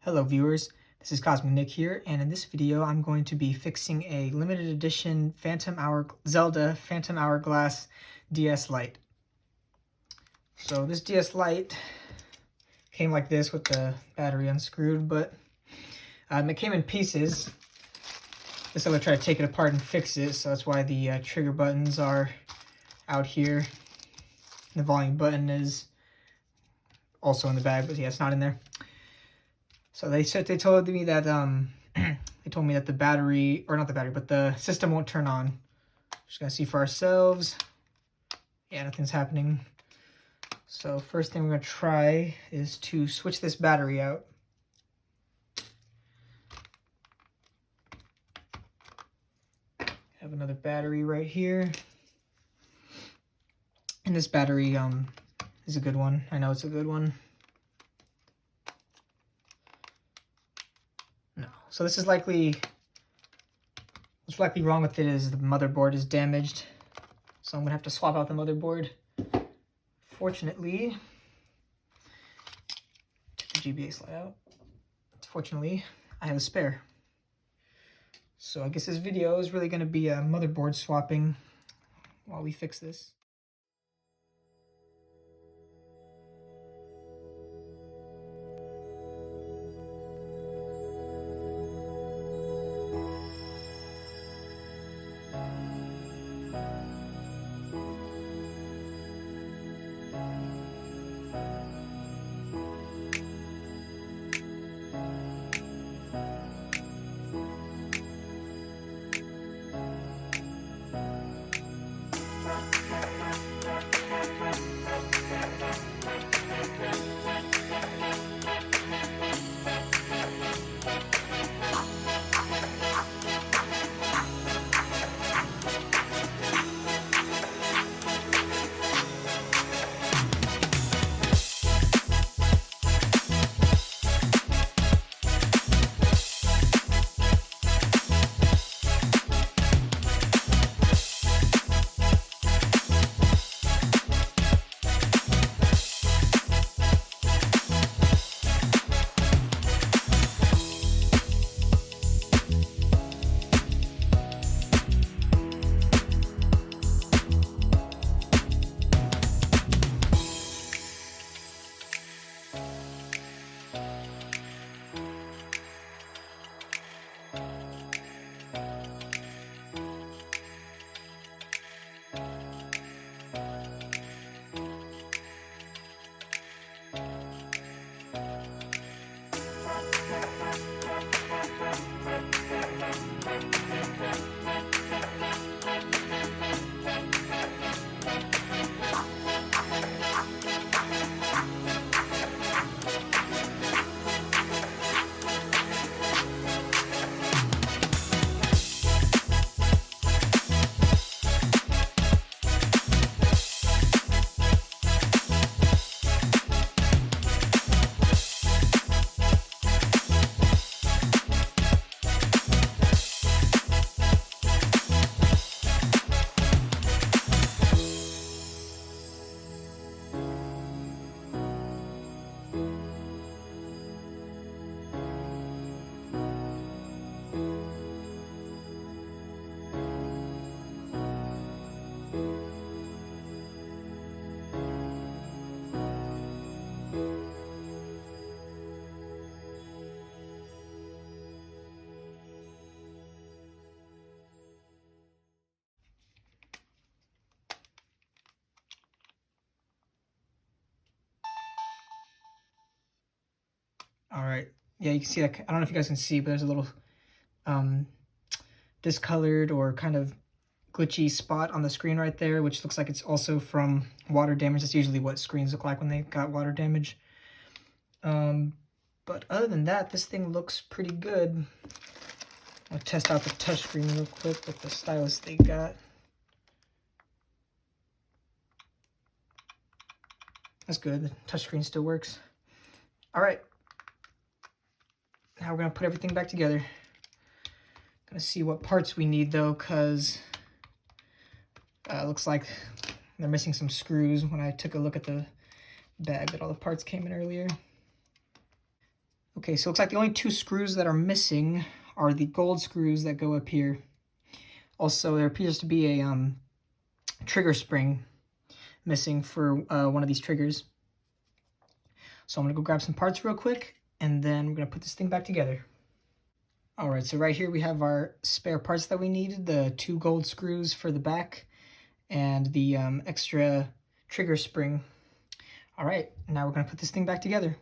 Hello viewers, this is Cosmic Nick here, and in this video I'm going to be fixing a limited edition Zelda Phantom Hourglass DS Lite. So this DS Lite came like this with the battery unscrewed, but it came in pieces. This I'm going to try to take it apart and fix it, so that's why the trigger buttons are out here. The volume button is also in the bag, but yeah, it's not in there. So they told me that the battery, or not the battery, but the system won't turn on. Just gonna see for ourselves. Yeah, nothing's happening. So first thing we're gonna try is to switch this battery out. Have another battery right here. And this battery is a good one. I know it's a good one. No. So this is likely, what's likely wrong with it is the motherboard is damaged. So I'm gonna have to swap out the motherboard. Fortunately, took the GBA slide out. Fortunately, I have a spare. So I guess this video is really gonna be a motherboard swapping while we fix this. All right, yeah, you can see that. I don't know if you guys can see, but there's a little discolored or kind of glitchy spot on the screen right there, which looks like it's also from water damage. That's usually what screens look like when they got water damage. But other than that, this thing looks pretty good. I'll test out the touchscreen real quick with the stylus they got. That's good, the touchscreen still works. All right. Now we're gonna put everything back together. Gonna see what parts we need though, cause looks like they're missing some screws when I took a look at the bag that all the parts came in earlier. Okay, so it looks like the only two screws that are missing are the gold screws that go up here. Also, there appears to be a trigger spring missing for one of these triggers. So I'm gonna go grab some parts real quick, and then we're gonna put this thing back together. All right, so right here we have our spare parts that we needed, the two gold screws for the back and the extra trigger spring. All right, now we're gonna put this thing back together.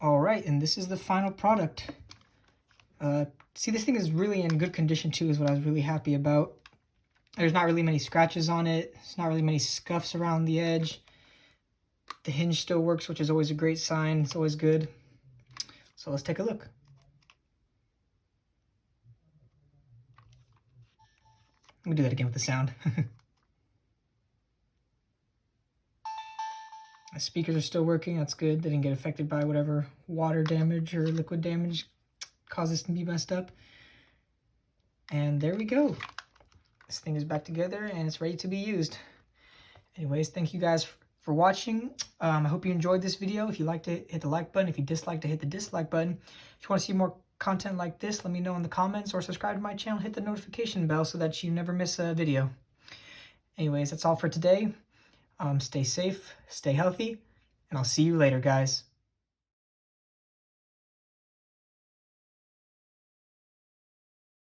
All right, and this is the final product. See, this thing is really in good condition too, is what I was really happy about. There's not really many scratches on it. There's not really many scuffs around the edge. The hinge still works, which is always a great sign. It's always good. So let's take a look. Let me do that again with the sound. The speakers are still working. That's good. They didn't get affected by whatever water damage or liquid damage caused this to be messed up. And there we go. This thing is back together and it's ready to be used. Anyways, thank you guys for watching. I hope you enjoyed this video. If you liked it, hit the like button. If you disliked it, hit the dislike button. If you want to see more content like this, let me know in the comments, or subscribe to my channel, hit the notification bell so that you never miss a video. Anyways, that's all for today. Stay safe, stay healthy, and I'll see you later, guys.